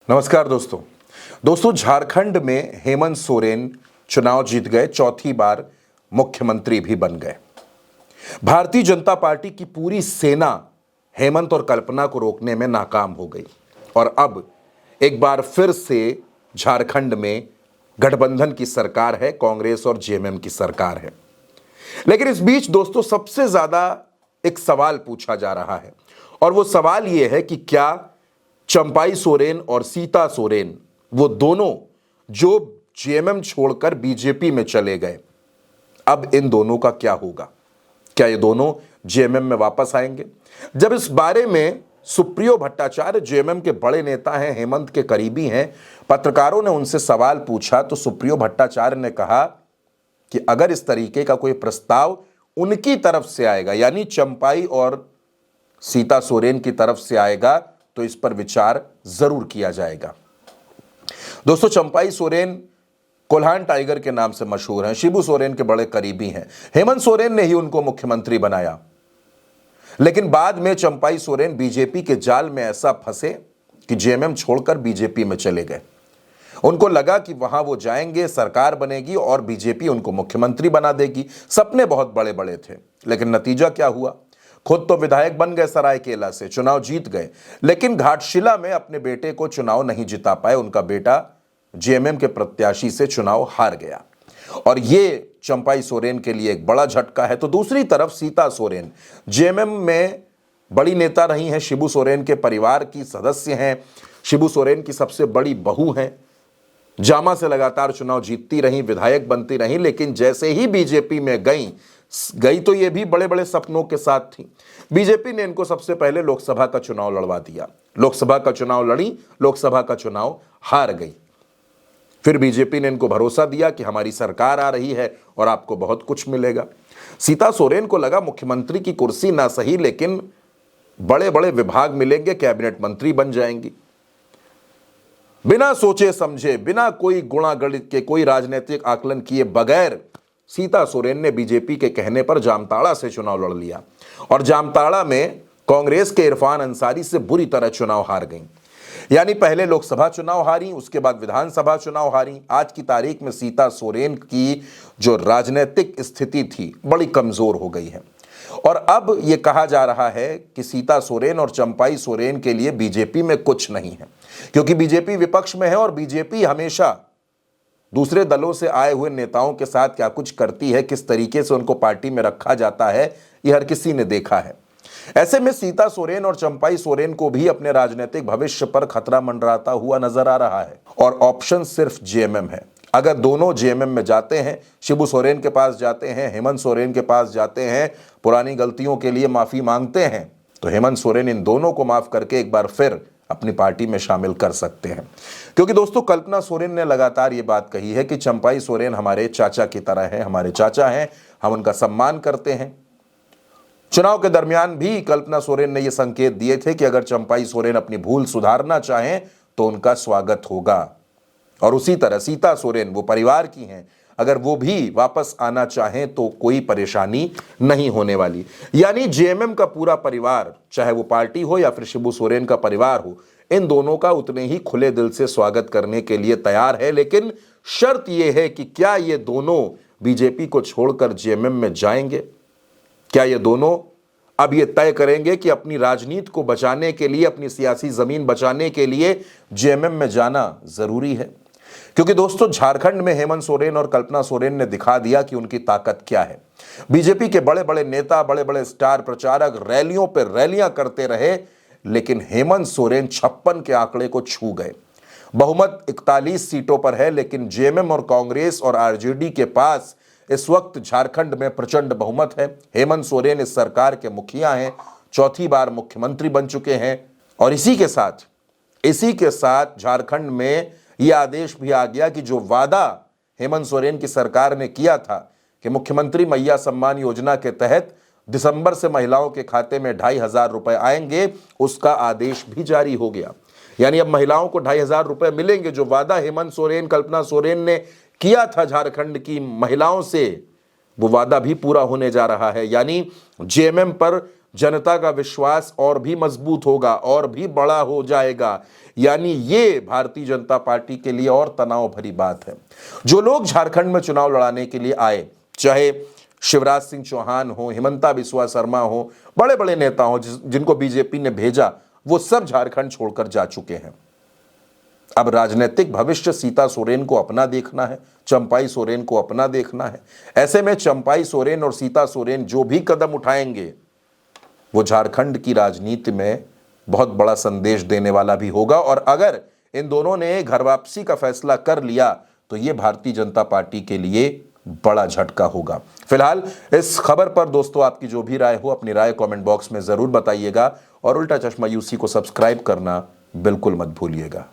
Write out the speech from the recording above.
नमस्कार दोस्तों झारखंड में हेमंत सोरेन चुनाव जीत गए, चौथी बार मुख्यमंत्री भी बन गए। भारतीय जनता पार्टी की पूरी सेना हेमंत और कल्पना को रोकने में नाकाम हो गई और अब एक बार फिर से झारखंड में गठबंधन की सरकार है, कांग्रेस और जेएमएम की सरकार है। लेकिन इस बीच दोस्तों सबसे ज्यादा एक सवाल पूछा जा रहा है और वो सवाल ये है कि क्या चंपाई सोरेन और सीता सोरेन, वो दोनों जो जेएमएम छोड़कर बीजेपी में चले गए, अब इन दोनों का क्या होगा? क्या ये दोनों जेएमएम में वापस आएंगे? जब इस बारे में सुप्रियो भट्टाचार्य जेएमएम के बड़े नेता हैं, हेमंत के करीबी हैं, पत्रकारों ने उनसे सवाल पूछा तो सुप्रियो भट्टाचार्य ने कहा कि अगर इस तरीके का कोई प्रस्ताव उनकी तरफ से आएगा, यानी चंपाई और सीता सोरेन की तरफ से आएगा, तो इस पर विचार जरूर किया जाएगा। दोस्तों चंपाई सोरेन कोल्हान टाइगर के नाम से मशहूर हैं, शिबू सोरेन के बड़े करीबी हैं। हेमंत सोरेन ने ही उनको मुख्यमंत्री बनाया, लेकिन बाद में चंपाई सोरेन बीजेपी के जाल में ऐसा फंसे कि जेएमएम छोड़कर बीजेपी में चले गए। उनको लगा कि वहां वो जाएंगे, सरकार बनेगी और बीजेपी उनको मुख्यमंत्री बना देगी। सपने बहुत बड़े बड़े थे, लेकिन नतीजा क्या हुआ? खुद तो विधायक बन गए सरायकेला से, चुनाव जीत गए, लेकिन घाटशिला में अपने बेटे को चुनाव नहीं जिता पाए। उनका बेटा जेएमएम के प्रत्याशी से चुनाव हार गया और ये चंपाई सोरेन के लिए एक बड़ा झटका है। तो दूसरी तरफ सीता सोरेन जेएमएम में बड़ी नेता रही हैं, शिबू सोरेन के परिवार की सदस्य हैं, शिबू सोरेन की सबसे बड़ी बहू हैं, जामा से लगातार चुनाव जीतती रही, विधायक बनती रही, लेकिन जैसे ही बीजेपी में गई तो ये भी बड़े बड़े सपनों के साथ थी। बीजेपी ने इनको सबसे पहले लोकसभा का चुनाव लड़वा दिया, लोकसभा का चुनाव लड़ी, लोकसभा का चुनाव हार गई। फिर बीजेपी ने इनको भरोसा दिया कि हमारी सरकार आ रही है और आपको बहुत कुछ मिलेगा। सीता सोरेन को लगा मुख्यमंत्री की कुर्सी ना सही, लेकिन बड़े बड़े विभाग मिलेंगे, कैबिनेट मंत्री बन जाएंगी। बिना सोचे समझे, बिना कोई गुणागणित के, कोई राजनीतिक आकलन किए बगैर सीता सोरेन ने बीजेपी के कहने पर जामताड़ा से चुनाव लड़ लिया और जामताड़ा में कांग्रेस के इरफान अंसारी से बुरी तरह चुनाव हार गई। यानी पहले लोकसभा चुनाव हारी, उसके बाद विधानसभा चुनाव हारी। आज की तारीख में सीता सोरेन की जो राजनीतिक स्थिति थी बड़ी कमजोर हो गई है और अब यह कहा जा रहा है कि सीता सोरेन और चंपाई सोरेन के लिए बीजेपी में कुछ नहीं है, क्योंकि बीजेपी विपक्ष में है और बीजेपी हमेशा दूसरे दलों से आए हुए नेताओं के साथ क्या कुछ करती है, किस तरीके से उनको पार्टी में रखा जाता है, यह हर किसी ने देखा है। ऐसे में सीता सोरेन और चंपाई सोरेन को भी अपने राजनीतिक भविष्य पर खतरा मंडराता हुआ नजर आ रहा है और ऑप्शन सिर्फ जेएमएम है। अगर दोनों जेएमएम में जाते हैं, शिबू सोरेन के पास जाते हैं, हेमंत सोरेन के पास जाते हैं, पुरानी गलतियों के लिए माफी मांगते हैं, तो हेमंत सोरेन इन दोनों को माफ करके एक बार फिर अपनी पार्टी में शामिल कर सकते हैं। क्योंकि दोस्तों कल्पना सोरेन ने लगातार ये बात कही है कि चंपाई सोरेन हमारे चाचा की तरह है, हमारे चाचा हैं, हम उनका सम्मान करते हैं। चुनाव के दरमियान भी कल्पना सोरेन ने ये संकेत दिए थे कि अगर चंपाई सोरेन अपनी भूल सुधारना चाहें तो उनका स्वागत होगा और उसी तरह सीता सोरेन, वो परिवार की हैं, अगर वो भी वापस आना चाहें तो कोई परेशानी नहीं होने वाली। यानी जेएमएम का पूरा परिवार, चाहे वो पार्टी हो या फिर शिबू सोरेन का परिवार हो, इन दोनों का उतने ही खुले दिल से स्वागत करने के लिए तैयार है। लेकिन शर्त यह है कि क्या ये दोनों बीजेपी को छोड़कर जेएमएम में जाएंगे? क्या ये दोनों अब ये तय करेंगे कि अपनी राजनीति को बचाने के लिए, अपनी सियासी जमीन बचाने के लिए जेएमएम में जाना जरूरी है? क्योंकि दोस्तों झारखंड में हेमंत सोरेन और कल्पना सोरेन ने दिखा दिया कि उनकी ताकत क्या है। बीजेपी के बड़े बड़े नेता, बड़े बड़े स्टार प्रचारक रैलियों पर रैलियां करते रहे, लेकिन हेमंत सोरेन 56 के आंकड़े को छू गए। बहुमत 41 सीटों पर है, लेकिन जेएमएम और कांग्रेस और आरजेडी के पास इस वक्त झारखंड में प्रचंड बहुमत है। हेमंत सोरेन इस सरकार के मुखिया हैं, चौथी बार मुख्यमंत्री बन चुके हैं और इसी के साथ झारखंड में यह आदेश भी आ गया कि जो वादा हेमंत सोरेन की सरकार ने किया था कि मुख्यमंत्री मैया सम्मान योजना के तहत दिसंबर से महिलाओं के खाते में 2,500 रुपए आएंगे, उसका आदेश भी जारी हो गया। यानी अब महिलाओं को 2,500 रुपए मिलेंगे। जो वादा हेमंत सोरेन, कल्पना सोरेन ने किया था झारखंड की महिलाओं से, वो वादा भी पूरा होने जा रहा है। यानी जेएमएम पर जनता का विश्वास और भी मजबूत होगा और भी बड़ा हो जाएगा। यानी ये भारतीय जनता पार्टी के लिए और तनाव भरी बात है। जो लोग झारखंड में चुनाव लड़ाने के लिए आए, चाहे शिवराज सिंह चौहान हो, हिमंता बिस्वा शर्मा हो, बड़े बड़े नेता हो जिनको बीजेपी ने भेजा, वो सब झारखंड छोड़कर जा चुके हैं। अब राजनीतिक भविष्य सीता सोरेन को अपना देखना है, चंपाई सोरेन को अपना देखना है। ऐसे में चंपाई सोरेन और सीता सोरेन जो भी कदम उठाएंगे वो झारखंड की राजनीति में बहुत बड़ा संदेश देने वाला भी होगा। और अगर इन दोनों ने घर वापसी का फैसला कर लिया तो ये भारतीय जनता पार्टी के लिए बड़ा झटका होगा। फिलहाल इस खबर पर दोस्तों आपकी जो भी राय हो, अपनी राय कमेंट बॉक्स में जरूर बताइएगा और उल्टा चश्मा यूसी को सब्सक्राइब करना बिल्कुल मत भूलिएगा।